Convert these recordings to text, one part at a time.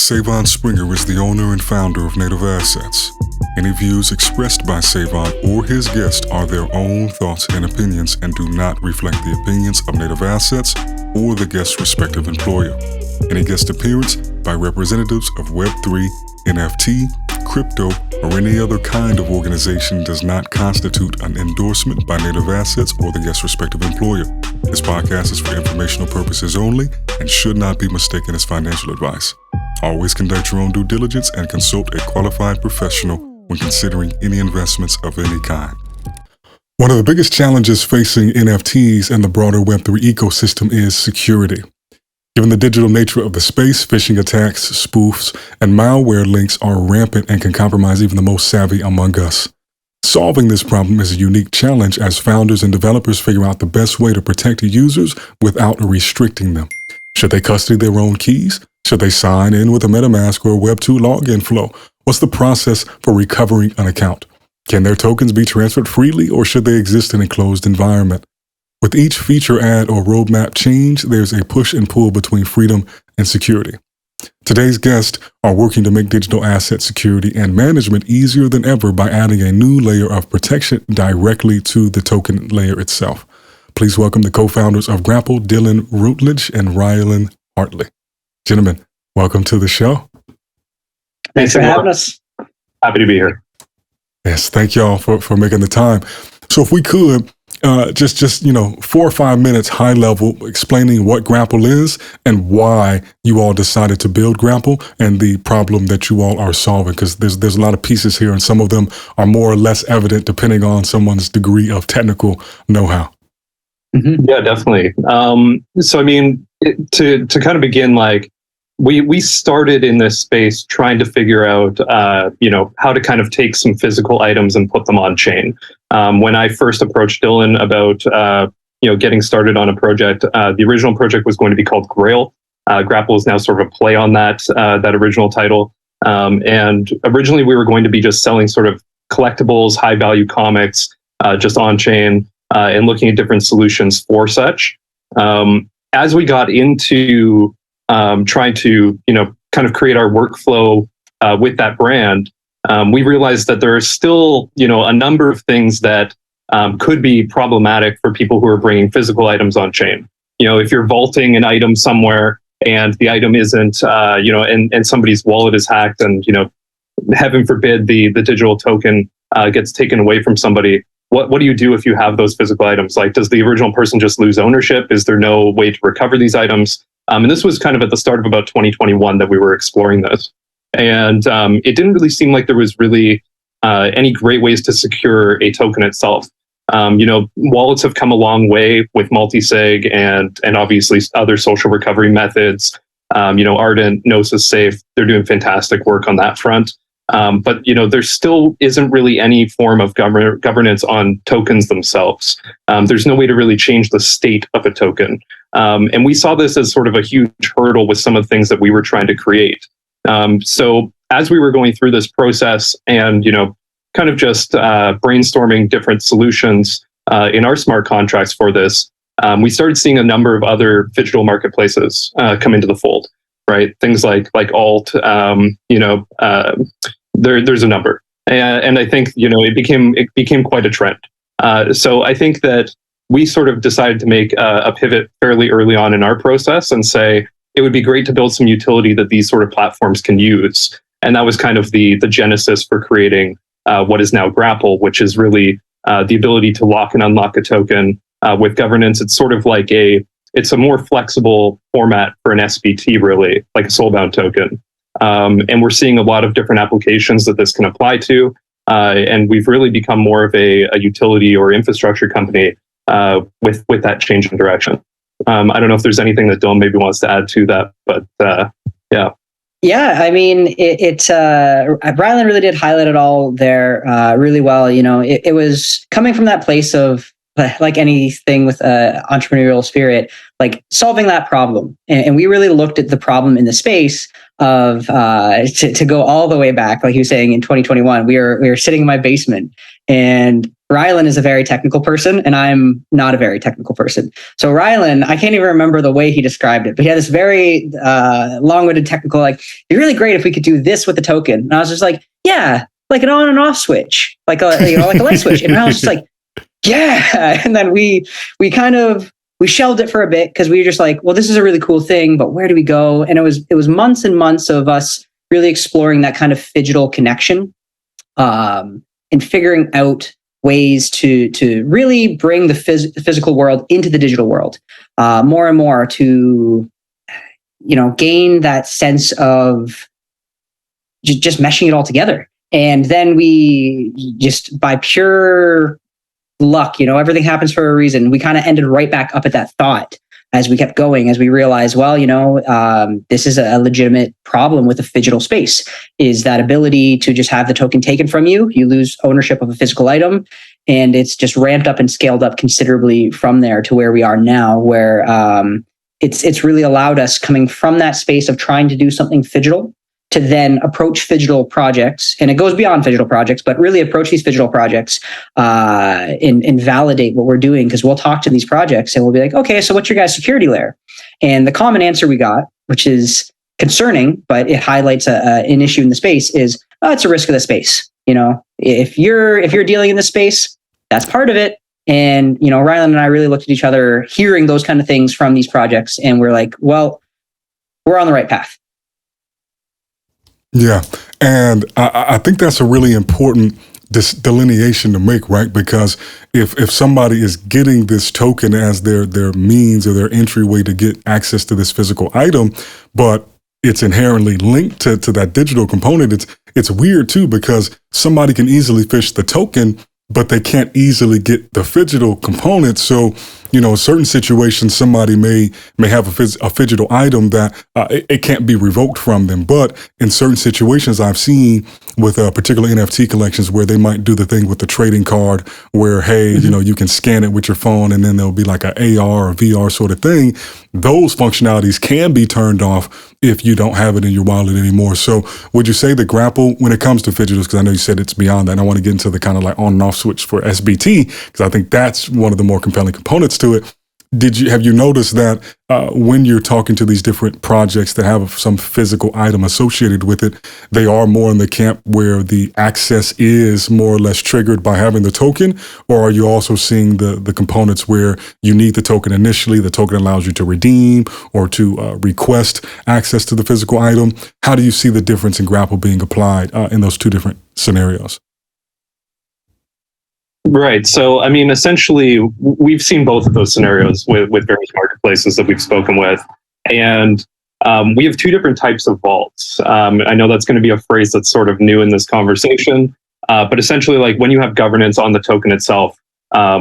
Sae'Von Springer is the owner and founder of Native Assets. Any views expressed by Sae'Von or his guest are their own thoughts and opinions and do not reflect the opinions of Native Assets or the guest's respective employer. Any guest appearance by representatives of Web3, NFT, crypto, or any other kind of organization does not constitute an endorsement by Native Assets or the guest's respective employer. This podcast is for informational purposes only and should not be mistaken as financial advice. Always conduct your own due diligence and consult a qualified professional when considering any investments of any kind. One of the biggest challenges facing NFTs and the broader Web3 ecosystem is security. Given the digital nature of the space, phishing attacks, spoofs, and malware links are rampant and can compromise even the most savvy among us. Solving this problem is a unique challenge as founders and developers figure out the best way to protect users without restricting them. Should they custody their own keys? Should they sign in with a MetaMask or a Web2 login flow? What's the process for recovering an account? Can their tokens be transferred freely or should they exist in a closed environment? With each feature add or roadmap change, there's a push and pull between freedom and security. Today's guests are working to make digital asset security and management easier than ever by adding a new layer of protection directly to the token layer itself. Please welcome the co-founders of GRAPL, Dylan Rutledge and Rylan Hartley. Gentlemen, welcome to the show. Thanks for having us. Happy to be here. Yes, thank y'all for making the time. So if we could, just 4 or 5 minutes high level explaining what GRAPL is and why you all decided to build GRAPL and the problem that you all are solving, because there's a lot of pieces here and some of them are more or less evident depending on someone's degree of technical know-how. Mm-hmm. Yeah, definitely. So I mean, to kind of begin, like we started in this space trying to figure out how to kind of take some physical items and put them on chain. When I first approached Dylan about getting started on a project, the original project was going to be called GRAPL. GRAPL is now sort of a play on that original title. And originally we were going to be just selling sort of collectibles, high value comics, just on chain, and looking at different solutions for such. As we got into trying to kind of create our workflow with that brand, we realized that there are still a number of things that could be problematic for people who are bringing physical items on chain. If you're vaulting an item somewhere and the item isn't and somebody's wallet is hacked and heaven forbid the digital token gets taken away from somebody, what do you do if you have those physical items? Like, does the original person just lose ownership? Is there no way to recover these items? And this was kind of at the start of about 2021 that we were exploring this. And it didn't really seem like there was really any great ways to secure a token itself. Wallets have come a long way with multi-sig and obviously other social recovery methods. Ardent, Gnosis Safe, they're doing fantastic work on that front. But there still isn't really any form of governance on tokens themselves. There's no way to really change the state of a token. And we saw this as sort of a huge hurdle with some of the things that we were trying to create. So as we were going through this process and, kind of just brainstorming different solutions in our smart contracts for this, we started seeing a number of other Phygital marketplaces come into the fold, right? Things like Alt, there's a number. And I think, it became quite a trend. So I think that we sort of decided to make a pivot fairly early on in our process and say, it would be great to build some utility that these sort of platforms can use. And that was kind of the genesis for creating what is now GRAPL, which is really the ability to lock and unlock a token with governance. It's sort of like it's a more flexible format for an SBT, really, like a soulbound token. And we're seeing a lot of different applications that this can apply to. And we've really become more of a utility or infrastructure company with that change in direction. I don't know if there's anything that Dylan maybe wants to add to that, but yeah. Yeah, I mean, it's Rylan really did highlight it all there really well. It was coming from that place of, like anything with entrepreneurial spirit, like solving that problem. And we really looked at the problem in the space of to go all the way back, like he was saying in 2021, we were sitting in my basement and Rylan is a very technical person and I'm not a very technical person. So Rylan, I can't even remember the way he described it, but he had this very long-winded technical, like, it'd be really great if we could do this with the token. And I was just like, yeah, like an on and off switch, like a light switch. And I was just like, yeah. And then we shelved it for a bit because we were just like, well, this is a really cool thing, but where do we go? And it was months and months of us really exploring that kind of Phygital connection, and figuring out ways to really bring the physical world into the digital world more and more, to gain that sense of just meshing it all together. And then we just, by pure luck, everything happens for a reason, we kind of ended right back up at that thought as we kept going, as we realized, well, this is a legitimate problem with the Phygital space, is that ability to just have the token taken from you. You lose ownership of a physical item, and it's just ramped up and scaled up considerably from there to where we are now, where it's really allowed us, coming from that space of trying to do something Phygital, to then approach Phygital projects, and it goes beyond Phygital projects, but really approach these Phygital projects and validate what we're doing, because we'll talk to these projects and we'll be like, okay, so what's your guys' security layer? And the common answer we got, which is concerning, but it highlights an issue in the space, is, oh, it's a risk of the space. If you're dealing in this space, that's part of it. And Rylan and I really looked at each other, hearing those kind of things from these projects, and we're like, well, we're on the right path. Yeah, and I think that's a really important delineation to make, right? Because if somebody is getting this token as their means or their entryway to get access to this physical item, but it's inherently linked to that digital component, it's weird too, because somebody can easily fish the token, but they can't easily get the Phygital component. So, in certain situations, somebody may have a Phygital item that it can't be revoked from them. But in certain situations, I've seen with particular NFT collections where they might do the thing with the trading card where, hey, you can scan it with your phone and then there'll be like an AR or VR sort of thing. Those functionalities can be turned off if you don't have it in your wallet anymore. So would you say the GRAPL, when it comes to Phygitals, because I know you said it's beyond that, and I want to get into the kind of like on and off switch for SBT, because I think that's one of the more compelling components to it. Have you noticed that when you're talking to these different projects that have some physical item associated with it, they are more in the camp where the access is more or less triggered by having the token? Or are you also seeing the components where you need the token initially, the token allows you to redeem or to request access to the physical item? How do you see the difference in GRAPL being applied in those two different scenarios? Right. So, I mean, essentially, we've seen both of those scenarios with various marketplaces that we've spoken with. And we have two different types of vaults. I know that's going to be a phrase that's sort of new in this conversation. But essentially, like when you have governance on the token itself,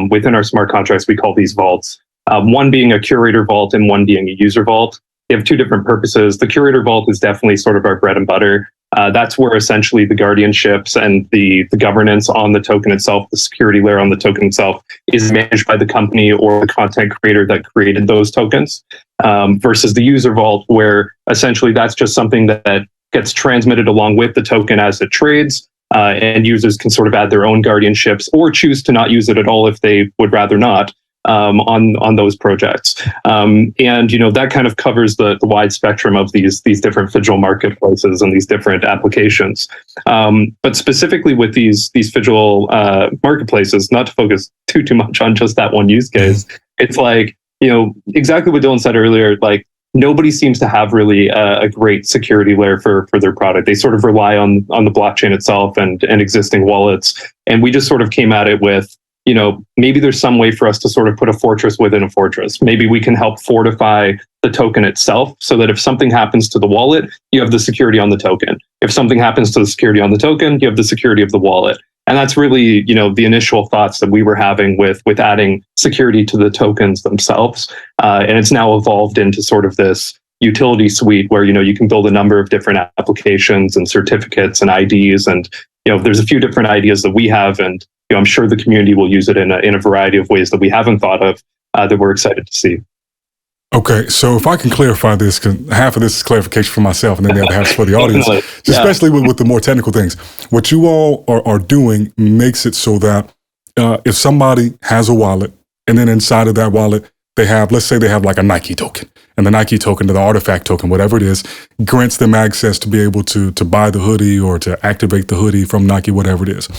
within our smart contracts, we call these vaults. One being a curator vault and one being a user vault. They have two different purposes. The curator vault is definitely sort of our bread and butter. That's where essentially the guardianships and the governance on the token itself, the security layer on the token itself, is managed by the company or the content creator that created those tokens, versus the user vault, where essentially that's just something that gets transmitted along with the token as it trades, and users can sort of add their own guardianships or choose to not use it at all if they would rather not. On those projects, and that kind of covers the wide spectrum of these different Phygital marketplaces and these different applications. But specifically with these Phygital marketplaces, not to focus too much on just that one use case, it's like exactly what Dylan said earlier. Like nobody seems to have really a great security layer for their product. They sort of rely on the blockchain itself and existing wallets, and we just sort of came at it with, maybe there's some way for us to sort of put a fortress within a fortress. Maybe we can help fortify the token itself so that if something happens to the wallet, you have the security on the token. If something happens to the security on the token, you have the security of the wallet. And that's really, the initial thoughts that we were having with adding security to the tokens themselves. And it's now evolved into sort of this utility suite where, you can build a number of different applications and certificates and IDs. And, there's a few different ideas that we have, and I'm sure the community will use it in a variety of ways that we haven't thought of, that we're excited to see. Okay, so if I can clarify this, because half of this is clarification for myself and then the other half is for the audience, especially with the more technical things. What you all are doing makes it so that if somebody has a wallet and then inside of that wallet, let's say they have like a Nike token, and the Nike token or the artifact token, whatever it is, grants them access to be able to buy the hoodie or to activate the hoodie from Nike, whatever it is.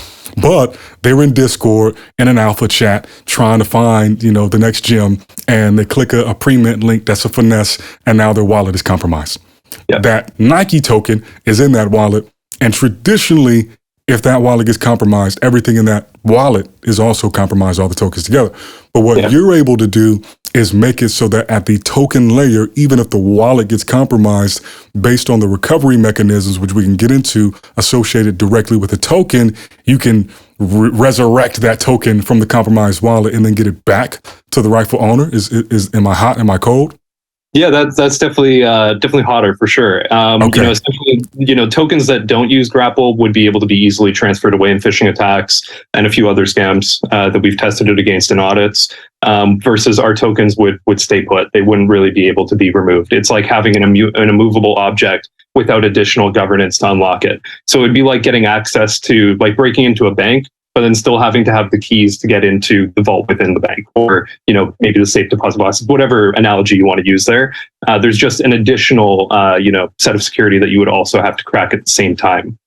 But they're in Discord in an alpha chat trying to find, the next gem, and they click a pre-mint link that's a finesse, and now their wallet is compromised. Yep. That Nike token is in that wallet, and traditionally, if that wallet gets compromised, everything in that wallet is also compromised, all the tokens together. But what you're able to do is make it so that at the token layer, even if the wallet gets compromised, based on the recovery mechanisms, which we can get into, associated directly with the token, you can resurrect that token from the compromised wallet and then get it back to the rightful owner. Am I hot? Am I cold? Yeah, that's definitely hotter for sure. Okay. Essentially, tokens that don't use GRAPL would be able to be easily transferred away in phishing attacks and a few other scams that we've tested it against in audits. Versus our tokens would stay put. They wouldn't really be able to be removed. It's like having an immovable object without additional governance to unlock it. So it'd be like getting access to, like, breaking into a bank, but then still having to have the keys to get into the vault within the bank, or maybe the safe deposit box, whatever analogy you want to use there. There's just an additional set of security that you would also have to crack at the same time.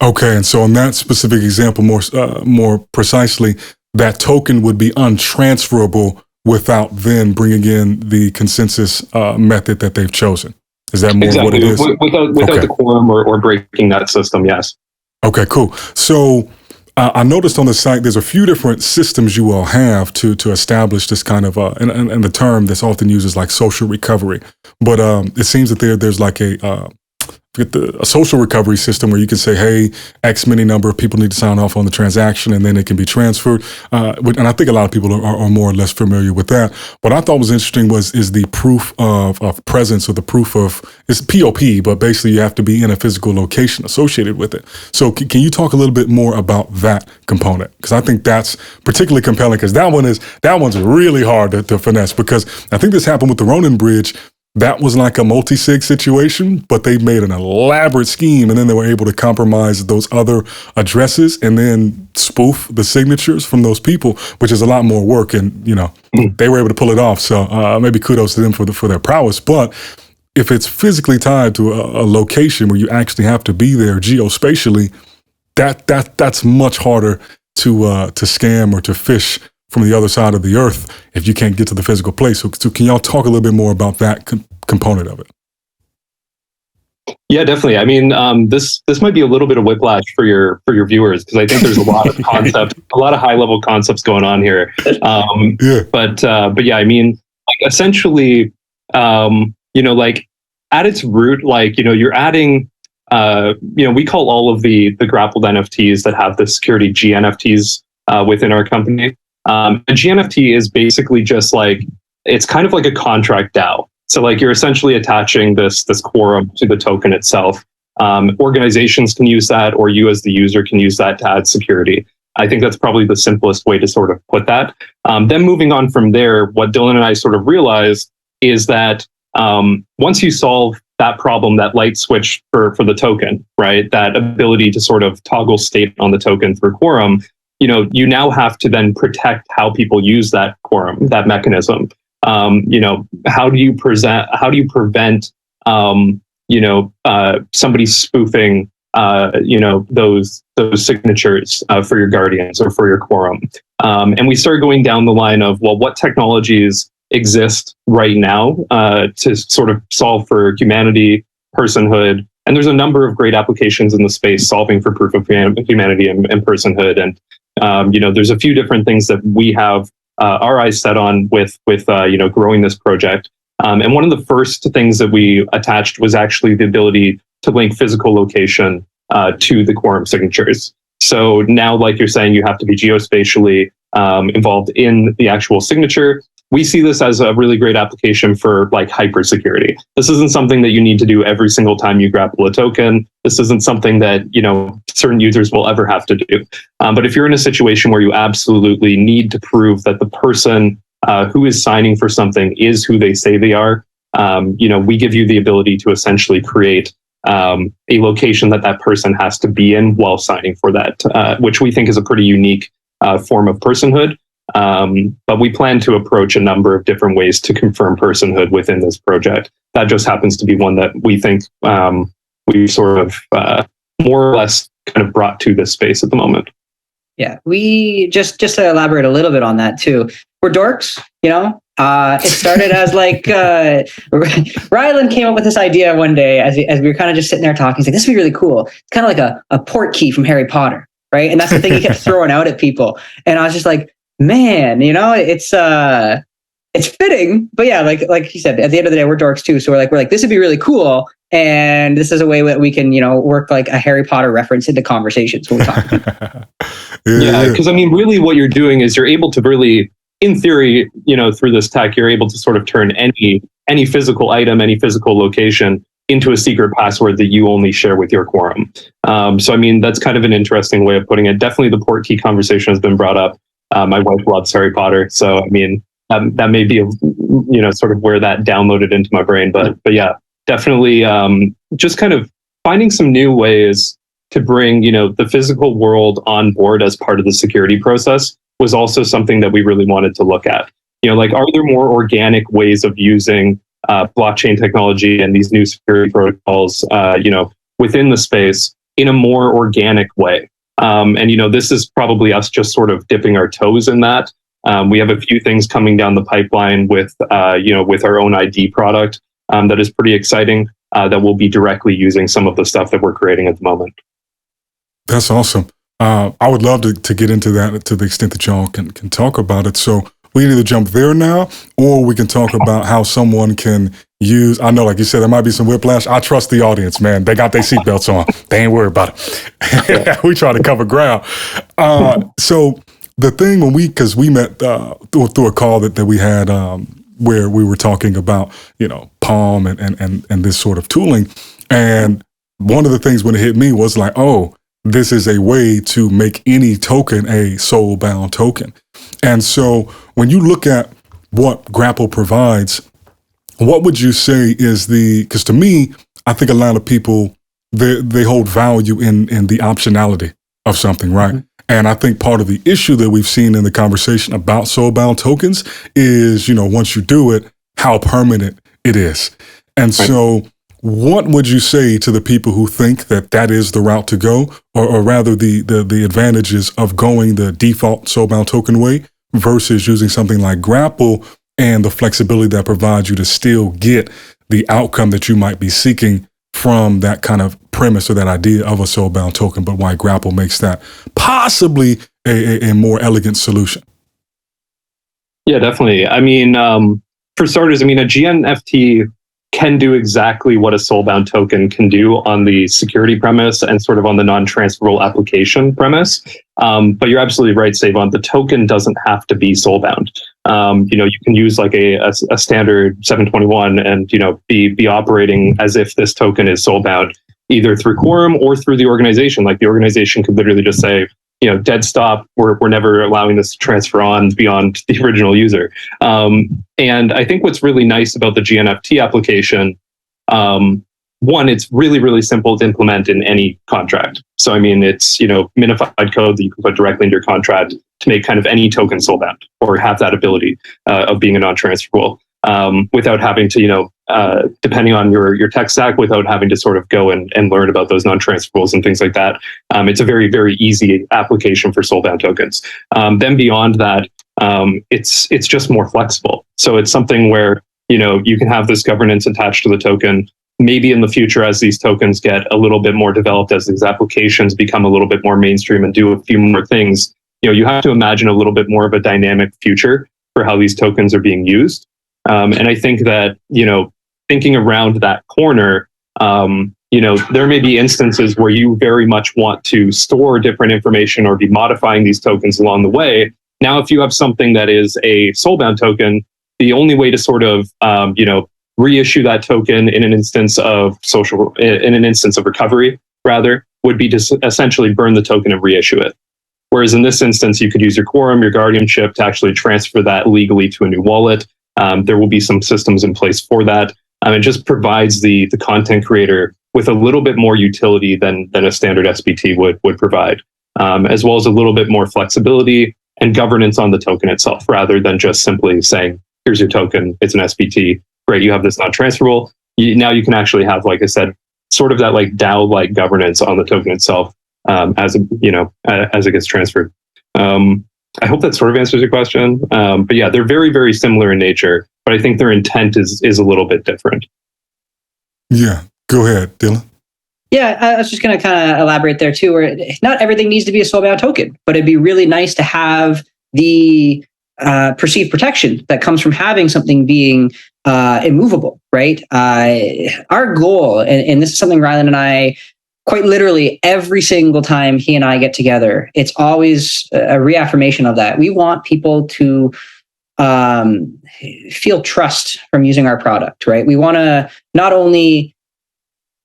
Okay, and so in that specific example, more precisely, that token would be untransferable without then bringing in the consensus method that they've chosen. Is that more what it is? Without the quorum or breaking that system, yes. Okay, cool. So I noticed on the site there's a few different systems you all have to establish this kind of, and the term that's often used is like social recovery. But it seems that there's like a social recovery system where you can say, hey, X many number of people need to sign off on the transaction, and then it can be transferred. And I think a lot of people are more or less familiar with that. What I thought was interesting is the proof of presence, or the proof of, it's POP, but basically you have to be in a physical location associated with it. So can you talk a little bit more about that component? Because I think that's particularly compelling, because that one's really hard to finesse, because I think this happened with the Ronin Bridge. That was like a multi-sig situation, but they made an elaborate scheme, and then they were able to compromise those other addresses and then spoof the signatures from those people, which is a lot more work. And, they were able to pull it off. So maybe kudos to them for their prowess. But if it's physically tied to a location where you actually have to be there geospatially, that's much harder to scam or to phish from the other side of the earth if you can't get to the physical place. So can y'all talk a little bit more about that component of it? Yeah, definitely. I mean, this might be a little bit of whiplash for your viewers, because I think there's a lot of concepts, a lot of high level concepts going on here. But yeah, I mean, like, essentially, like at its root, like, you're adding, we call all of the grappled NFTs that have the security GNFTs within our company. A GNFT is basically just like, it's kind of like a contract DAO. So like, you're essentially attaching this quorum to the token itself. Organizations can use that, or you as the user can use that to add security. I think that's probably the simplest way to sort of put that. Then moving on from there, what Dylan and I sort of realized is that once you solve that problem, that light switch for the token, right? That ability to sort of toggle state on the token through quorum, you now have to then protect how people use that quorum, that mechanism. How do you prevent, somebody spoofing, those signatures for your guardians or for your quorum? And we started going down the line of, well, what technologies exist right now to sort of solve for humanity, personhood, and there's a number of great applications in the space solving for proof of humanity and personhood. And there's a few different things that we have our eyes set on with growing this project. And one of the first things that we attached was actually the ability to link physical location to the quorum signatures. So now, like you're saying, you have to be geospatially involved in the actual signature. We see this as a really great application for like hypersecurity. This isn't something that you need to do every single time you GRAPL a token. This isn't something that certain users will ever have to do. But if you're in a situation where you absolutely need to prove that the person who is signing for something is who they say they are, we give you the ability to essentially create a location that person has to be in while signing for that, which we think is a pretty unique form of personhood. But we plan to approach a number of different ways to confirm personhood within this project. That just happens to be one that we think we sort of more or less kind of brought to this space at the moment. Yeah, we just to elaborate a little bit on that too. We're dorks, you know. It started as like Rylan came up with this idea one day as we were kind of just sitting there talking. He's like, "This would be really cool. It's kind of like a port key from Harry Potter, right?" And that's the thing he kept throwing out at people. And I was just like, "Man, you know, it's fitting." But yeah, like you said, at the end of the day, we're dorks too. So we're like, this would be really cool. And this is a way that we can, you know, work like a Harry Potter reference into conversations when we talk. Yeah, because I mean, really what you're doing is you're able to really, in theory, you know, through this tech, you're able to sort of turn any physical item, any physical location into a secret password that you only share with your quorum. So, I mean, that's kind of an interesting way of putting it. Definitely the port key conversation has been brought up. My wife loves Harry Potter. So, I mean, that may be, you know, sort of where that downloaded into my brain. But yeah, definitely just kind of finding some new ways to bring, you know, the physical world on board as part of the security process was also something that we really wanted to look at. You know, like, are there more organic ways of using blockchain technology and these new security protocols, you know, within the space in a more organic way? And, you know, this is probably us just sort of dipping our toes in that. We have a few things coming down the pipeline with, you know, with our own ID product that is pretty exciting, that we'll be directly using some of the stuff that we're creating at the moment. That's awesome. I would love to get into that to the extent that y'all can talk about it. So we can either jump there now, or we can talk about how someone can use, I know, like you said, there might be some whiplash. I trust the audience, man. They got their seatbelts on. They ain't worried about it. We try to cover ground. So the thing because we met through a call that we had where we were talking about, you know, Palm and this sort of tooling. And one of the things when it hit me was like, oh, this is a way to make any token a soul-bound token. And so when you look at what GRAPL provides, what would you say is because to me, I think a lot of people, they hold value in the optionality of something, right? Mm-hmm. And I think part of the issue that we've seen in the conversation about soul-bound tokens is, you know, once you do it, how permanent it is. And so what would you say to the people who think that is the route to go, or rather the advantages of going the default soul-bound token way versus using something like GRAPL and the flexibility that provides you to still get the outcome that you might be seeking from that kind of premise or that idea of a soul-bound token, but why GRAPL makes that possibly a more elegant solution? Yeah, definitely. I mean, for starters, I mean, a GNFT can do exactly what a soul-bound token can do on the security premise and sort of on the non-transferable application premise. But you're absolutely right, Sae'Von. The token doesn't have to be soul-bound. You know, you can use like a standard 721 and, you know, be operating as if this token is soul-bound, either through quorum or through the organization. Like, the organization could literally just say, you know, dead stop, we're never allowing this to transfer on beyond the original user. And I think what's really nice about the GNFT application, one, it's really, really simple to implement in any contract. So, I mean, it's, you know, minified code that you can put directly into your contract to make kind of any token soul-bound or have that ability of being a non-transferable without having to, you know, depending on your tech stack, without having to sort of go and learn about those non-transferables and things like that. It's a very, very easy application for soul-bound tokens. Then beyond that, it's just more flexible. So it's something where, you know, you can have this governance attached to the token. Maybe in the future, as these tokens get a little bit more developed, as these applications become a little bit more mainstream and do a few more things, you know, you have to imagine a little bit more of a dynamic future for how these tokens are being used. And I think that, you know, thinking around that corner, you know, there may be instances where you very much want to store different information or be modifying these tokens along the way. Now, if you have something that is a soul-bound token, the only way to sort of, you know, reissue that token in an instance of recovery, rather, would be to essentially burn the token and reissue it. Whereas in this instance, you could use your quorum, your guardianship to actually transfer that legally to a new wallet. There will be some systems in place for that. It just provides the content creator with a little bit more utility than a standard SBT would provide. as well as a little bit more flexibility and governance on the token itself, rather than just simply saying, here's your token, it's an SPT, great, you have this non-transferable. Now you can actually have, like I said, sort of that like DAO-like governance on the token itself as it gets transferred. I hope that sort of answers your question. But yeah, they're very, very similar in nature, but I think their intent is a little bit different. Yeah, go ahead, Dylan. Yeah, I was just going to kind of elaborate there too, where not everything needs to be a soulbound token, but it'd be really nice to have the perceived protection that comes from having something being immovable, right? Our goal, and this is something Rylan and I, quite literally every single time he and I get together, it's always a reaffirmation of that. We want people to feel trust from using our product, right? We want to not only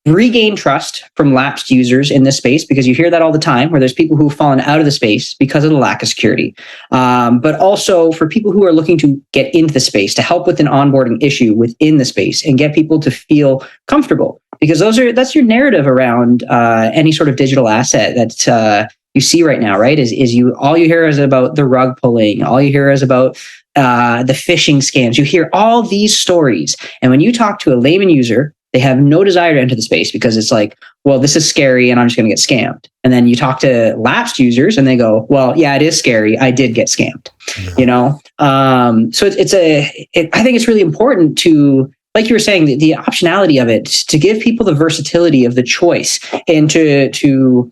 regain trust from lapsed users in this space, because you hear that all the time, where there's people who've fallen out of the space because of the lack of security, but also for people who are looking to get into the space to help with an onboarding issue within the space and get people to feel comfortable, because that's your narrative around any sort of digital asset that you see right now, right? Is all you hear is about the rug pulling, all you hear is about the phishing scams. You hear all these stories, and when you talk to a layman user, they have no desire to enter the space because it's like, well, this is scary and I'm just going to get scammed. And then you talk to lapsed users and they go, well, yeah, it is scary. I did get scammed, So I think it's really important to, like you were saying, the optionality of it, to give people the versatility of the choice and to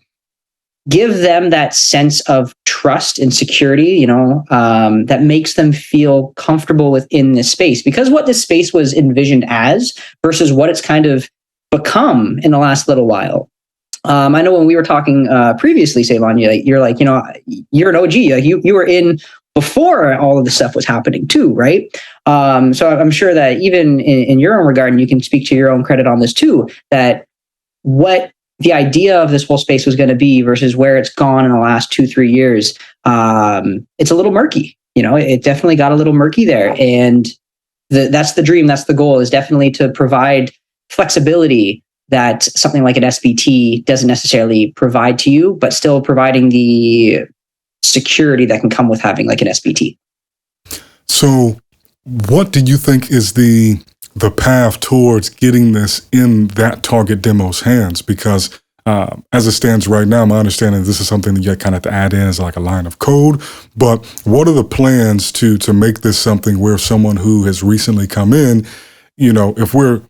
give them that sense of trust and security, that makes them feel comfortable within this space. Because what this space was envisioned as versus what it's kind of become in the last little while. I know when we were talking previously, Sae'Von, you're an OG. You were in before all of this stuff was happening too, right? So I'm sure that even in your own regard, and you can speak to your own credit on this too, that what the idea of this whole space was going to be versus where it's gone in the last 2-3 years, it's a little murky. It definitely got a little murky there. And that's the dream. That's the goal, is definitely to provide flexibility that something like an SPT doesn't necessarily provide to you, but still providing the security that can come with having like an SPT. So what do you think is the path towards getting this in that target demo's hands? Because as it stands right now, my understanding is this is something that you kind of have to add in as like a line of code. But what are the plans to make this something where someone who has recently come in, if we're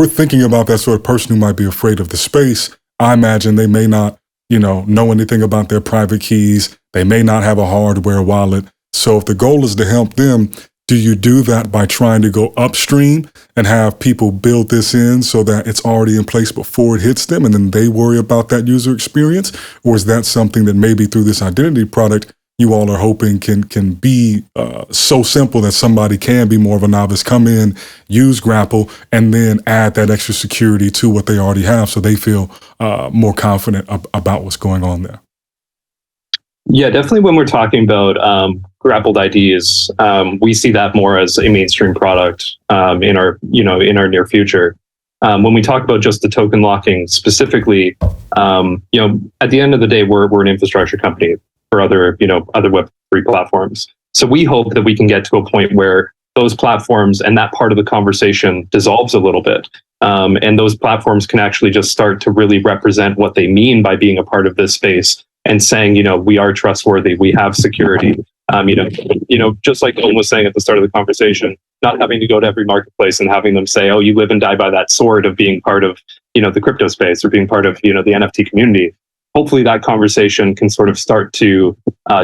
thinking about that sort of person who might be afraid of the space, I imagine they may not, know anything about their private keys. They may not have a hardware wallet. So if the goal is to help them, do you do that by trying to go upstream and have people build this in so that it's already in place before it hits them and then they worry about that user experience? Or is that something that maybe through this identity product you all are hoping can be so simple that somebody can be more of a novice, come in, use GRAPL, and then add that extra security to what they already have so they feel more confident about what's going on there? Yeah, definitely when we're talking about grappled IDs, we see that more as a mainstream product in our near future. When we talk about just the token locking specifically, at the end of the day, we're an infrastructure company for other Web3 platforms. So we hope that we can get to a point where those platforms and that part of the conversation dissolves a little bit. And those platforms can actually just start to really represent what they mean by being a part of this space and saying, we are trustworthy, we have security. Just like Owen was saying at the start of the conversation, not having to go to every marketplace and having them say, oh, you live and die by that sword of being part of, the crypto space or being part of, the NFT community. Hopefully that conversation can sort of start to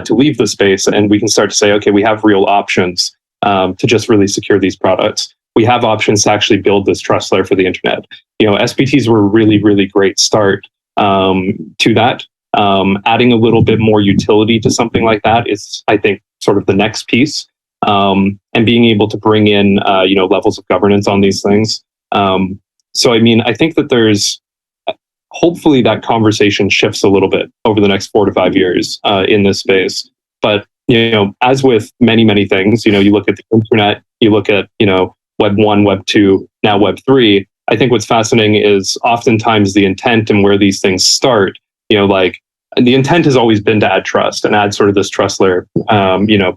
leave the space, and we can start to say, okay, we have real options to just really secure these products. We have options to actually build this trust layer for the internet. SPTs were a really, really great start to that. Adding a little bit more utility to something like that is, I think, sort of the next piece, and being able to bring in, levels of governance on these things. I think that there's, hopefully that conversation shifts a little bit over the next 4 to 5 years in this space. But, as with many, many things, you look at the internet, you look at, Web 1, Web 2, now Web 3. I think what's fascinating is oftentimes the intent and where these things start. the intent has always been to add trust and add sort of this trust layer,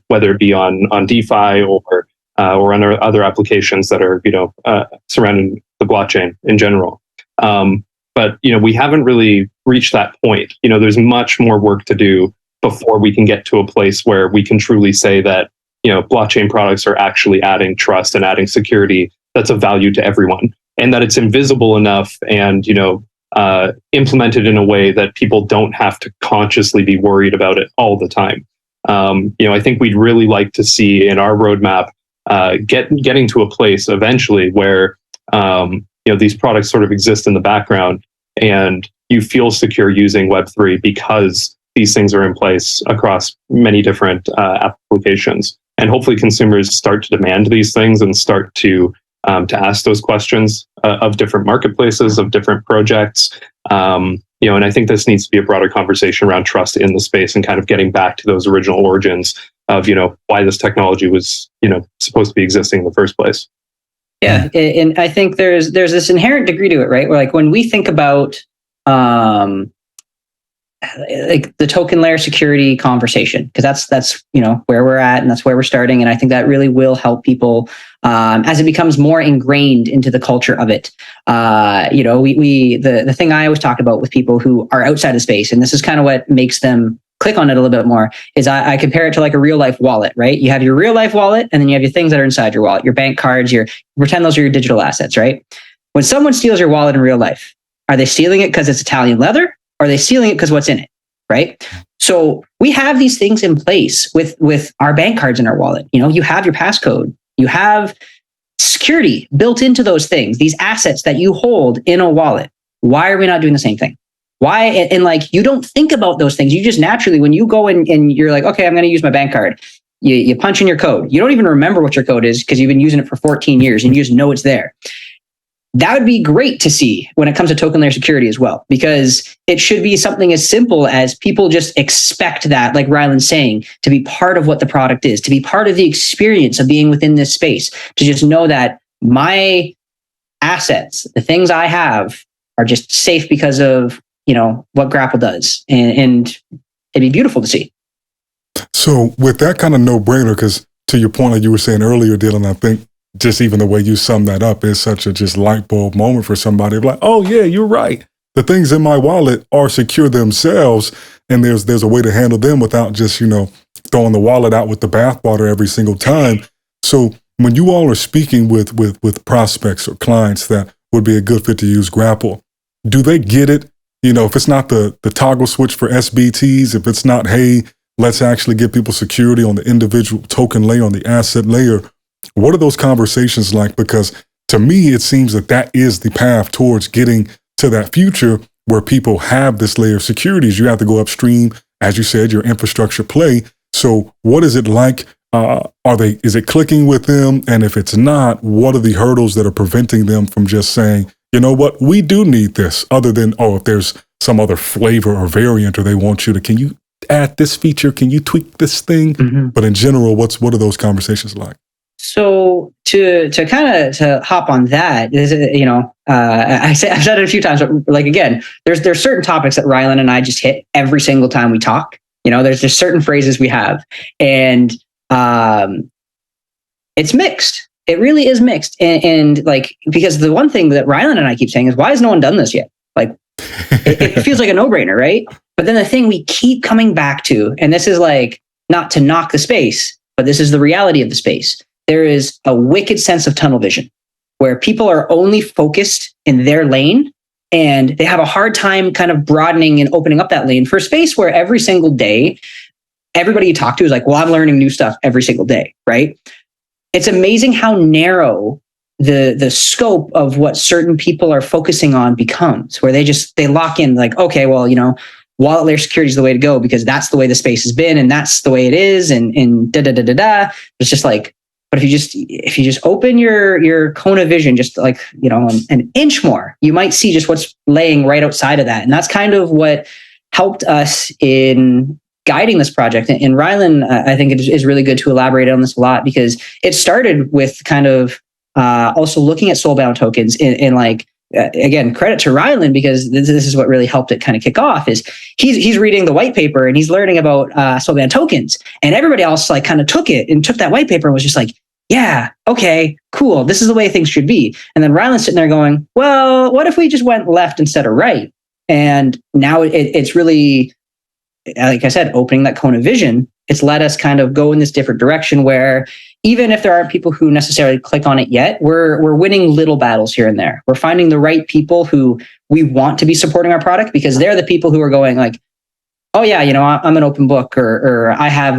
whether it be on DeFi or on other applications that are, surrounding the blockchain in general. But we haven't really reached that point. There's much more work to do before we can get to a place where we can truly say that, blockchain products are actually adding trust and adding security that's of value to everyone, and that it's invisible enough and, implemented in a way that people don't have to consciously be worried about it all the time. I think we'd really like to see in our roadmap getting to a place eventually where these products sort of exist in the background and you feel secure using Web3 because these things are in place across many different applications. And hopefully consumers start to demand these things and start to ask those questions of different marketplaces, of different projects. And I think this needs to be a broader conversation around trust in the space and kind of getting back to those original origins of, why this technology was, supposed to be existing in the first place. Yeah. And I think there's this inherent degree to it, right? Where like when we think about like the token layer security conversation, because that's where we're at and that's where we're starting. And I think that really will help people as it becomes more ingrained into the culture of it. The thing I always talk about with people who are outside of space, and this is kind of what makes them click on it a little bit more, is I compare it to like a real life wallet, right? You have your real life wallet, and then you have your things that are inside your wallet, your bank cards, pretend those are your digital assets, right? When someone steals your wallet in real life, are they stealing it because it's Italian leather? Or are they stealing it because what's in it, right? So we have these things in place with our bank cards in our wallet. You have your passcode, you have security built into those things, these assets that you hold in a wallet. Why are we not doing the same thing? Why? And like, you don't think about those things. You just naturally, when you go in and you're like, okay, I'm going to use my bank card. You punch in your code. You don't even remember what your code is because you've been using it for 14 years and you just know it's there. That would be great to see when it comes to token layer security as well, because it should be something as simple as people just expect that, like Ryland's saying, to be part of what the product is, to be part of the experience of being within this space, to just know that my assets, the things I have, are just safe because of what GRAPL does, and it'd be beautiful to see. So with that kind of no-brainer, because to your point, like you were saying earlier, Dylan, I think just even the way you sum that up is such a just light bulb moment for somebody like, oh yeah, you're right. The things in my wallet are secure themselves, and there's a way to handle them without just, throwing the wallet out with the bathwater every single time. So when you all are speaking with prospects or clients that would be a good fit to use GRAPL, do they get it? If it's not the toggle switch for SBTs, if it's not, hey, let's actually give people security on the individual token layer, on the asset layer, what are those conversations like? Because to me, it seems that is the path towards getting to that future where people have this layer of securities. You have to go upstream, as you said, your infrastructure play. So what is it like? Is it clicking with them? And if it's not, what are the hurdles that are preventing them from just saying, you know what, we do need this, other than, if there's some other flavor or variant, or they want you to, can you add this feature? Can you tweak this thing? Mm-hmm. But in general, what are those conversations like? So to hop on that, I've said it a few times, but like, again, there's certain topics that Ryland and I just hit every single time we talk. There's just certain phrases we have, and it's mixed. It really is mixed. And like, because the one thing that Ryland and I keep saying is, why has no one done this yet? Like, it feels like a no-brainer, right? But then the thing we keep coming back to, and this is like, not to knock the space, but this is the reality of the space. There is a wicked sense of tunnel vision where people are only focused in their lane, and they have a hard time kind of broadening and opening up that lane for a space where every single day, everybody you talk to is like, well, I'm learning new stuff every single day, right? It's amazing how narrow the scope of what certain people are focusing on becomes, where they lock in like, okay, well, wallet layer security is the way to go because that's the way the space has been and that's the way it is, and da da da da da. It's just like, but if you just open your cone of vision just like, an inch more, you might see just what's laying right outside of that. And that's kind of what helped us in guiding this project. And Ryland, I think it is really good to elaborate on this a lot, because it started with kind of also looking at soulbound tokens and like again, credit to Ryland, because this is what really helped it kind of kick off, is he's reading the white paper and he's learning about Sae'Von tokens, and everybody else like kind of took that white paper and was just like, yeah, okay, cool, this is the way things should be. And then Ryland's sitting there going, well, what if we just went left instead of right? And now it's really, like I said, opening that cone of vision. It's let us kind of go in this different direction where even if there aren't people who necessarily click on it yet, we're winning little battles here and there. We're finding the right people who we want to be supporting our product, because they're the people who are going like, oh yeah, I'm an open book, or I have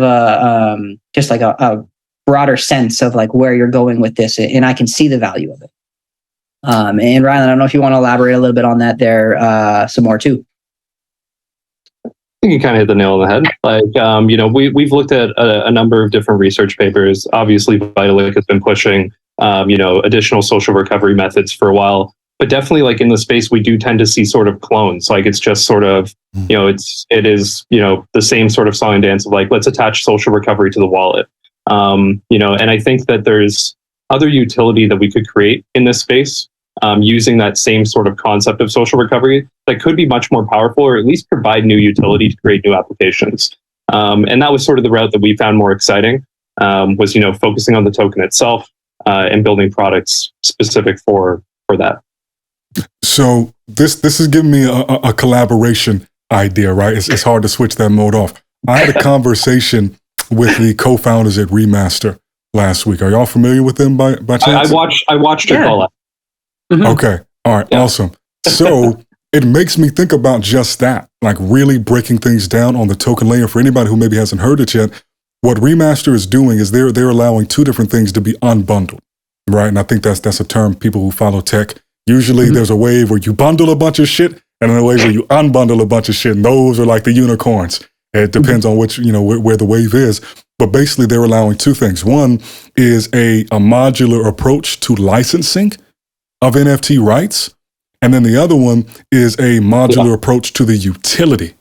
just like a broader sense of like where you're going with this, and I can see the value of it. And Ryland, I don't know if you want to elaborate a little bit on that there some more too. I think you kind of hit the nail on the head. Like, we've looked at a number of different research papers. Obviously, Vitalik has been pushing, additional social recovery methods for a while. But definitely, like in the space, we do tend to see sort of clones. Like it's just sort of, it is the same sort of song and dance of like, let's attach social recovery to the wallet. And I think that there's other utility that we could create in this space. Using that same sort of concept of social recovery that could be much more powerful, or at least provide new utility to create new applications. And that was sort of the route that we found more exciting, was, focusing on the token itself and building products specific for that. So this is giving me a collaboration idea, right? It's hard to switch that mode off. I had a conversation with the co-founders at Remaster last week. Are y'all familiar with them by chance? I watched it all out. Mm-hmm. Okay. All right. Yeah. Awesome. So it makes me think about just that, like really breaking things down on the token layer. For anybody who maybe hasn't heard it yet, what Remaster is doing is they're allowing two different things to be unbundled, right? And I think that's a term people who follow tech. Usually there's a wave where you bundle a bunch of shit, and then a wave where you unbundle a bunch of shit. And those are like the unicorns. It depends on which, where the wave is. But basically they're allowing two things. One is a modular approach to licensing of NFT rights. And then the other one is a modular approach to the utility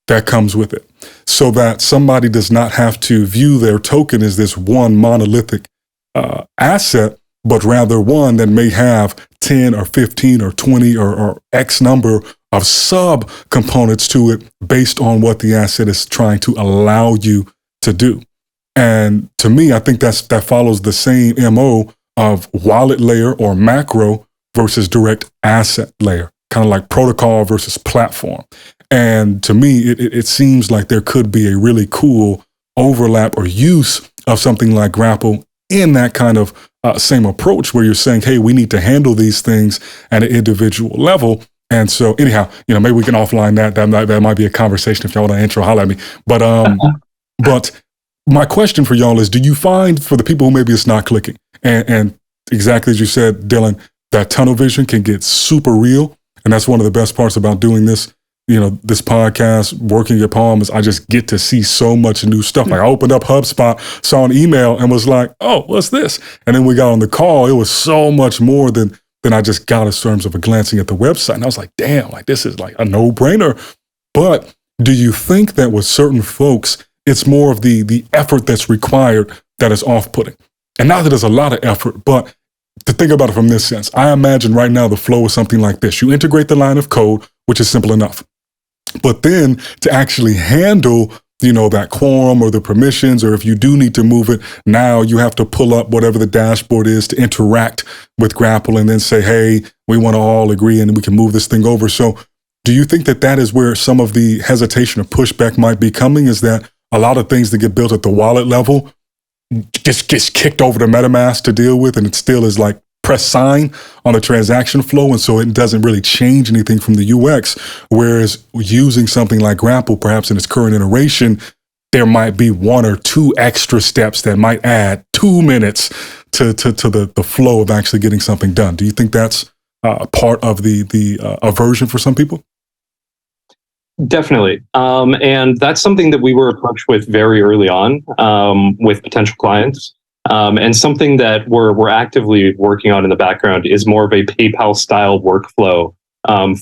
that comes with it, so that somebody does not have to view their token as this one monolithic asset, but rather one that may have 10 or 15 or 20 or X number of sub components to it based on what the asset is trying to allow you to do. And to me, I think that follows the same MO of wallet layer or macro versus direct asset layer, kind of like protocol versus platform. And to me, it seems like there could be a really cool overlap or use of something like GRAPL in that kind of same approach, where you're saying, hey, we need to handle these things at an individual level. And so anyhow, maybe we can offline that. That might be a conversation. If y'all want to intro, holler at me. But my question for y'all is, do you find, for the people who maybe it's not clicking, and exactly as you said, Dylan, that tunnel vision can get super real. And that's one of the best parts about doing this, this podcast, working at Palm, is I just get to see so much new stuff. Like I opened up HubSpot, saw an email and was like, oh, what's this? And then we got on the call. It was so much more than I just got in terms of glancing at the website. And I was like, damn, like this is like a no-brainer. But do you think that with certain folks, it's more of the effort that's required that is off-putting? And not that there's a lot of effort, but to think about it from this sense, I imagine right now the flow is something like this. You integrate the line of code, which is simple enough. But then to actually handle, that quorum or the permissions, or if you do need to move it, now you have to pull up whatever the dashboard is to interact with GRAPL and then say, hey, we want to all agree and we can move this thing over. So do you think that is where some of the hesitation or pushback might be coming, is that a lot of things that get built at the wallet level just gets kicked over to MetaMask to deal with, and it still is like press sign on the transaction flow, and so it doesn't really change anything from the UX, whereas using something like GRAPL, perhaps in its current iteration, there might be one or two extra steps that might add 2 minutes to the flow of actually getting something done. Do you think that's part of the aversion for some people? Definitely. And that's something that we were approached with very early on with potential clients. And something that we're actively working on in the background is more of a PayPal style workflow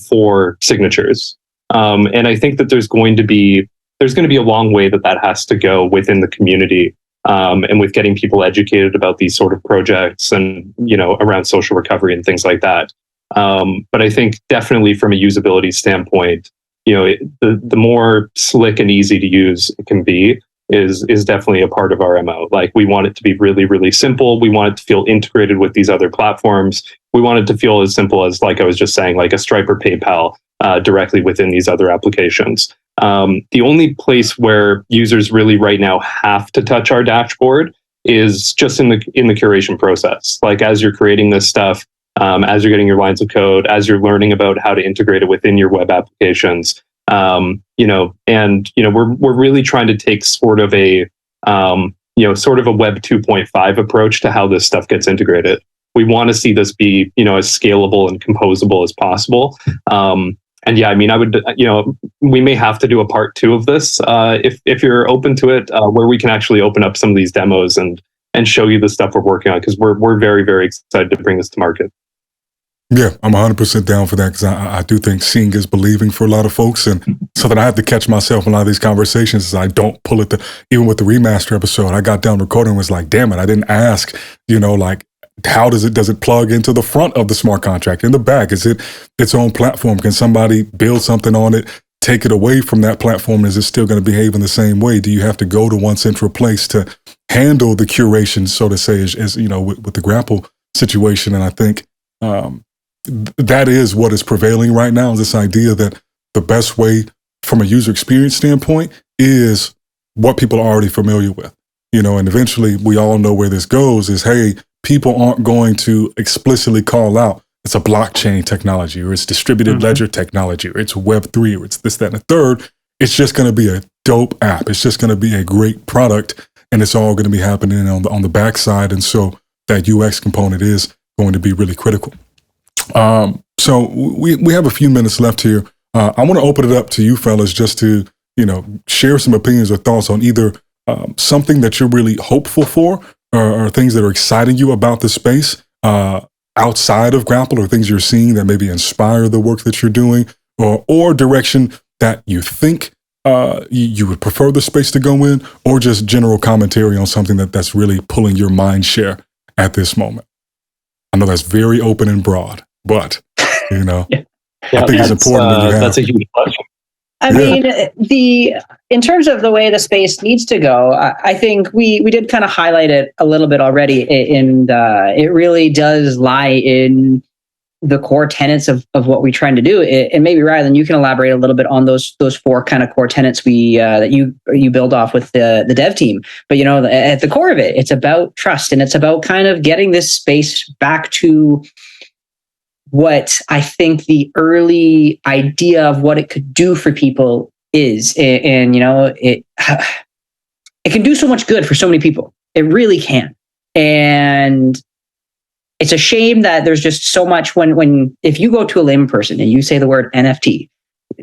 for signatures. And I think that there's going to be a long way that has to go within the community, and with getting people educated about these sort of projects and, around social recovery and things like that. But I think definitely from a usability standpoint, the more slick and easy to use it can be is definitely a part of our MO. Like, we want it to be really, really simple. We want it to feel integrated with these other platforms. We want it to feel as simple as, like I was just saying, like a Stripe or PayPal directly within these other applications. The only place where users really right now have to touch our dashboard is just in the curation process. Like, as you're creating this stuff, as you're getting your lines of code, as you're learning about how to integrate it within your web applications, we're really trying to take sort of a Web 2.5 approach to how this stuff gets integrated. We want to see this be, as scalable and composable as possible. And yeah, I mean, I would, we may have to do a part 2 of this if you're open to it, where we can actually open up some of these demos and show you the stuff we're working on, because we're very, very excited to bring this to market. Yeah, I'm 100% down for that, because I do think seeing is believing for a lot of folks. And something I have to catch myself in a lot of these conversations is I don't pull it. Even with the remaster episode, I got done recording and was like, damn it, I didn't ask, how does it plug into the front of the smart contract? In the back, is it its own platform? Can somebody build something on it, take it away from that platform? Is it still going to behave in the same way? Do you have to go to one central place to handle the curation, so to say, as with the GRAPL situation? And I think that is what is prevailing right now, is this idea that the best way from a user experience standpoint is what people are already familiar with. And eventually we all know where this goes is, hey, people aren't going to explicitly call out it's a blockchain technology, or it's distributed ledger technology, or it's Web3, or it's this, that, and the third. It's just going to be a dope app. It's just going to be a great product, and it's all going to be happening on the backside. And so that UX component is going to be really critical. So we have a few minutes left here. I want to open it up to you fellas just to, share some opinions or thoughts on either something that you're really hopeful for, or things that are exciting you about the space outside of GRAPL, or things you're seeing that maybe inspire the work that you're doing, or direction that you think you would prefer the space to go in, or just general commentary on something that's really pulling your mind share at this moment. I know that's very open and broad, but Yeah, I think it's important when you have. That's a huge question. I mean, in terms of the way the space needs to go, I think we did kind of highlight it a little bit already, and it really does lie in the core tenets of what we're trying to do. And maybe Rylan, you can elaborate a little bit on those 4 kind of core tenets that you build off with the dev team. But at the core of it, it's about trust, and it's about kind of getting this space back to what I think the early idea of what it could do for people is. And it can do so much good for so many people. It really can. And it's a shame that there's just so much when if you go to a layman person and you say the word NFT,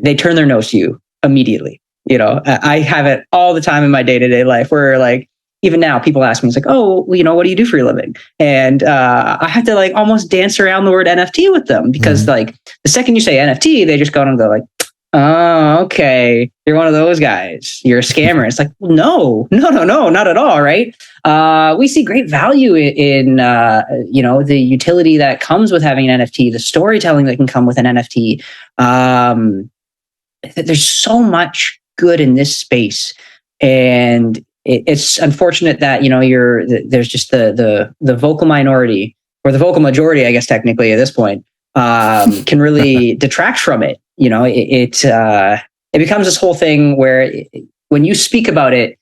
they turn their nose to you immediately. I have it all the time in my day-to-day life where, like, even now people ask me, it's like, oh, what do you do for your living? And I have to like almost dance around the word NFT with them, because like the second you say NFT, they just go and go like, oh, okay, you're one of those guys. You're a scammer. It's like, no, not at all, right? We see great value in the utility that comes with having an NFT, the storytelling that can come with an NFT. There's so much good in this space, and it's unfortunate that there's just the vocal minority, or the vocal majority, I guess technically at this point, can really detract from it. It becomes this whole thing where when you speak about it,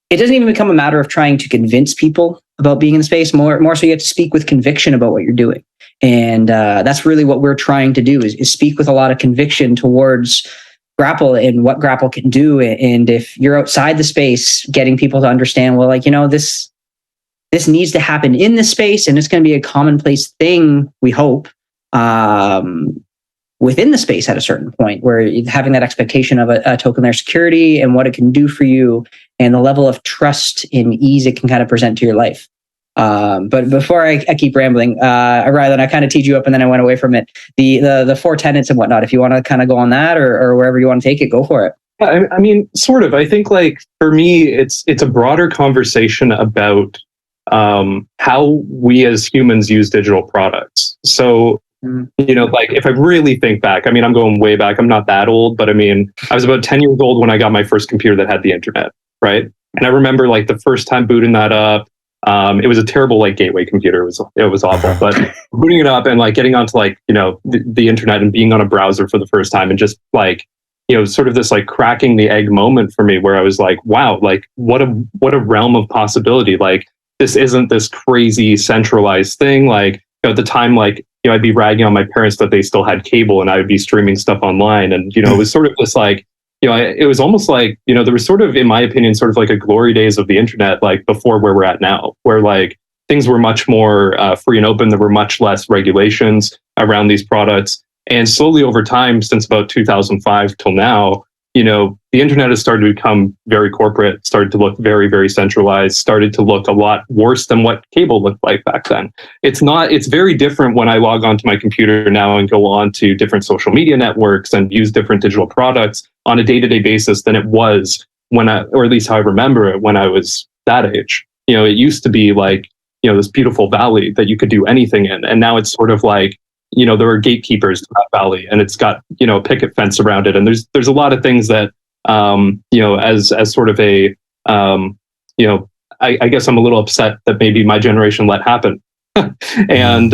it doesn't even become a matter of trying to convince people about being in the space. More so, you have to speak with conviction about what you're doing, and that's really what we're trying to do is speak with a lot of conviction towards GRAPL and what GRAPL can do. And if you're outside the space, getting people to understand, well, like, this needs to happen in this space, and it's going to be a commonplace thing, we hope, within the space at a certain point, where having that expectation of a token layer security and what it can do for you, and the level of trust and ease it can kind of present to your life. But before I keep rambling, Rylan, I kind of teed you up and then I went away from it. The 4 tenets and whatnot, if you want to kind of go on that, or wherever you want to take it, go for it. I mean, sort of. I think, like, for me, it's a broader conversation about how we as humans use digital products. So You know, like if I really think back, I mean, I'm going way back. I'm not that old, but I mean, I was about 10 years old when I got my first computer that had the internet, right? And I remember like the first time booting that up. It was a terrible like gateway computer. It was awful, but booting it up and like getting onto like, you know, the internet and being on a browser for the first time and just like, you know, sort of this like cracking the egg moment for me where I was like, wow, like what a realm of possibility. Like this isn't this crazy centralized thing. Like, you know, at the time, like, you know, I'd be ragging on my parents that they still had cable and I would be streaming stuff online. And, you know, it was sort of this like, you know, it was almost like, you know, there was sort of, in my opinion, sort of like a glory days of the internet, like before where we're at now, where like things were much more free and open. There were much less regulations around these products. And slowly over time, since about 2005 till now, you know, the internet has started to become very corporate, started to look very, very centralized, started to look a lot worse than what cable looked like back then. It's very different when I log onto my computer now and go on to different social media networks and use different digital products on a day-to-day basis than it was when or at least how I remember it when I was that age. You know, it used to be like, you know, this beautiful valley that you could do anything in. And now it's sort of like, you know, there are gatekeepers to that valley and it's got, you know, a picket fence around it. And there's a lot of things that, you know, as sort of a, you know, I guess I'm a little upset that maybe my generation let happen. And,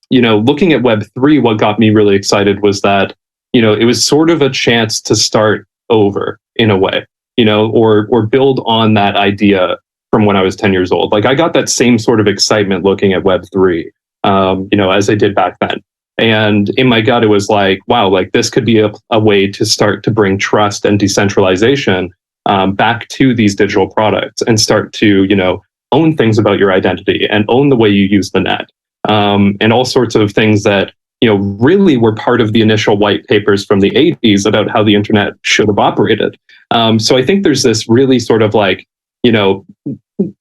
you know, looking at Web3, what got me really excited was that, you know, it was sort of a chance to start over in a way, you know, or build on that idea from when I was 10 years old. Like I got that same sort of excitement looking at Web3. You know, as I did back then. And in my gut, it was like, wow, like this could be a way to start to bring trust and decentralization back to these digital products and start to, you know, own things about your identity and own the way you use the net and all sorts of things that, you know, really were part of the initial white papers from the 80s about how the internet should have operated. So I think there's this really sort of like, you know,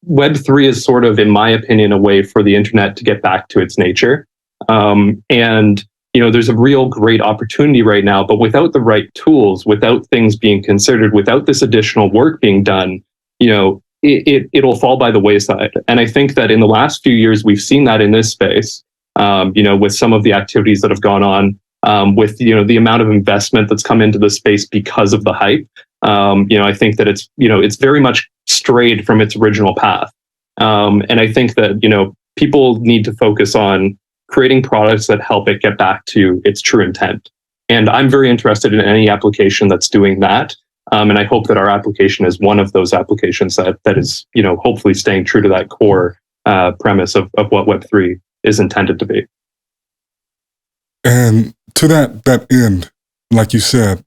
Web3 is sort of, in my opinion, a way for the internet to get back to its nature. And, you know, there's a real great opportunity right now, but without the right tools, without things being considered, without this additional work being done, you know, it'll fall by the wayside. And I think that in the last few years, we've seen that in this space, you know, with some of the activities that have gone on, with, you know, the amount of investment that's come into the space because of the hype. You know, I think that it's, you know, it's very much strayed from its original path. And I think that, you know, people need to focus on creating products that help it get back to its true intent. And I'm very interested in any application that's doing that. And I hope that our application is one of those applications that is, you know, hopefully staying true to that core premise of what Web3 is intended to be. And to that end, like you said,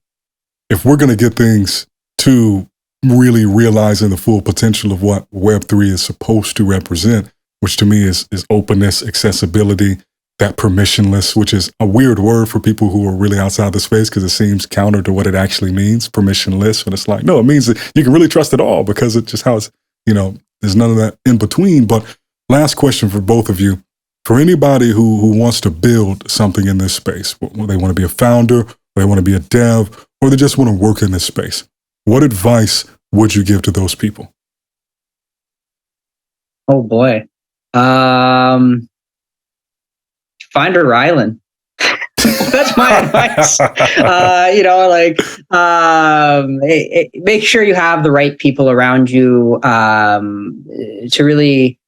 if we're going to get things to really realizing the full potential of what Web3 is supposed to represent, which to me is openness, accessibility, that permissionless, which is a weird word for people who are really outside the space because it seems counter to what it actually means, permissionless. And it's like, no, it means that you can really trust it all because it's just how it's, you know, there's none of that in between. But last question for both of you. For anybody who wants to build something in this space, whether they want to be a founder, or they want to be a dev, or they just want to work in this space, what advice would you give to those people? Oh boy. Find a Rylan. That's my advice. You know, like, make sure you have the right people around you to really,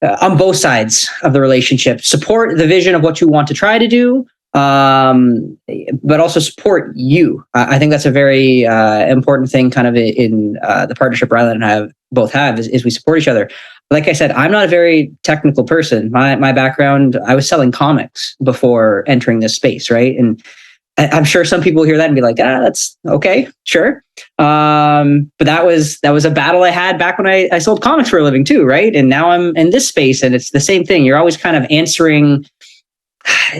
on both sides of the relationship, support the vision of what you want to try to do, but also support you. I think that's a very important thing kind of in the partnership Rylan and I both have is we support each other. Like I said, I'm not a very technical person. My background, I was selling comics before entering this space, right? And I'm sure some people hear that and be like, that's okay, sure. But that was a battle I had back when I sold comics for a living too, right? And now I'm in this space and it's the same thing. You're always kind of answering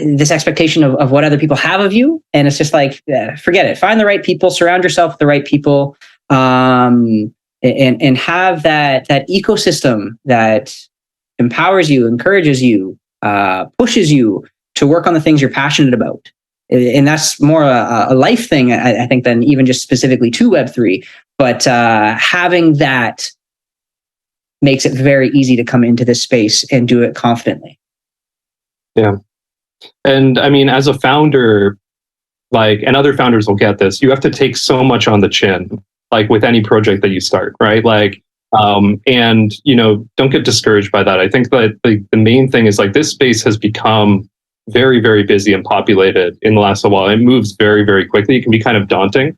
this expectation of what other people have of you. And it's just like, forget it. Find the right people, surround yourself with the right people. And have that ecosystem that empowers you, encourages you, pushes you to work on the things you're passionate about. And that's more a life thing, I think, than even just specifically to Web3. But having that makes it very easy to come into this space and do it confidently. Yeah. And I mean, as a founder, like, and other founders will get this, you have to take so much on the chin, like with any project that you start, right? Like, and, you know, don't get discouraged by that. I think that the main thing is like this space has become very, very busy and populated in the last while. It moves very, very quickly. It can be kind of daunting.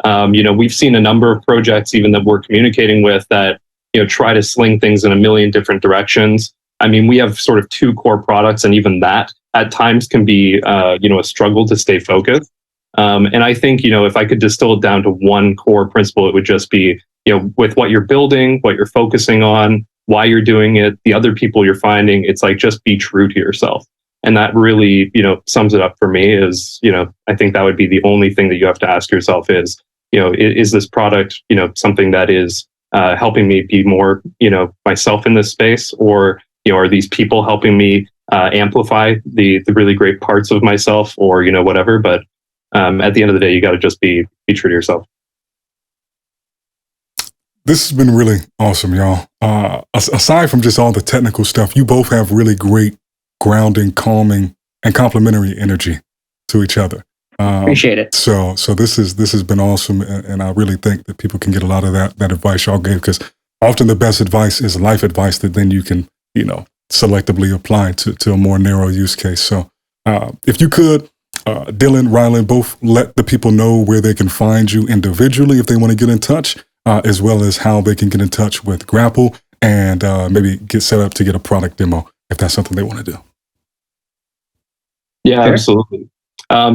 You know, we've seen a number of projects even that we're communicating with that, you know, try to sling things in a million different directions. I mean, we have sort of 2 core products, and even that at times can be, you know, a struggle to stay focused. And I think, you know, if I could distill it down to one core principle, it would just be, you know, with what you're building, what you're focusing on, why you're doing it, the other people you're finding, it's like, just be true to yourself. And that really, you know, sums it up for me is, you know, I think that would be the only thing that you have to ask yourself is, you know, is this product, you know, something that is helping me be more, you know, myself in this space, or, you know, are these people helping me amplify the really great parts of myself, or, you know, whatever. But at the end of the day, you got to just be true to yourself. This has been really awesome, y'all. Aside from just all the technical stuff, you both have really great grounding, calming, and complementary energy to each other. Appreciate it. So this has been awesome, and I really think that people can get a lot of that advice y'all gave, because often the best advice is life advice that then you can, you know, selectively apply to a more narrow use case. So if you could, Dylan, Rylan, both let the people know where they can find you individually if they want to get in touch, as well as how they can get in touch with GRAPL and maybe get set up to get a product demo if that's something they want to do. Yeah, sure. Absolutely.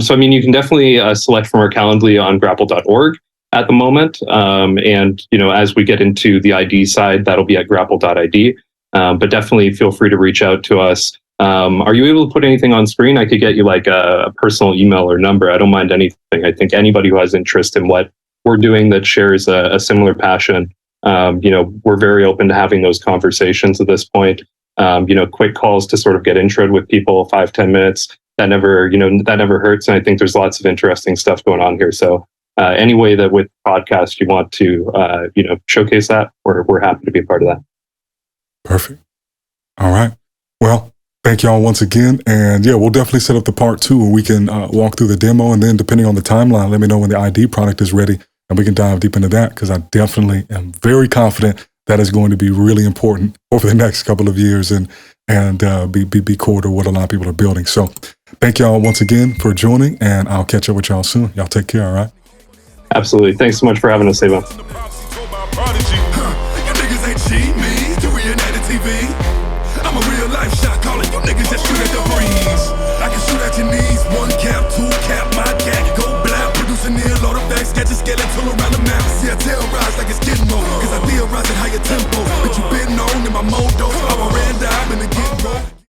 So, I mean, you can definitely select from our Calendly on grapl.org at the moment. And, you know, as we get into the ID side, that'll be at grapl.id. But definitely feel free to reach out to us. Are you able to put anything on screen? I could get you like a personal email or number. I don't mind anything. I think anybody who has interest in what we're doing that shares a similar passion, you know, we're very open to having those conversations at this point. You know, quick calls to sort of get introed with people, 5-10 minutes. That never hurts. And I think there's lots of interesting stuff going on here. So any way that with podcast you want to, you know, showcase that, we're happy to be a part of that. Perfect. All right. Well, thank y'all once again. And yeah, we'll definitely set up the part 2 where we can walk through the demo. And then depending on the timeline, let me know when the ID product is ready and we can dive deep into that, because I definitely am very confident that is going to be really important over the next couple of years and be core to what a lot of people are building. So thank y'all once again for joining, and I'll catch up with y'all soon. Y'all take care, all right? Absolutely. Thanks so much for having us, Sae'Von.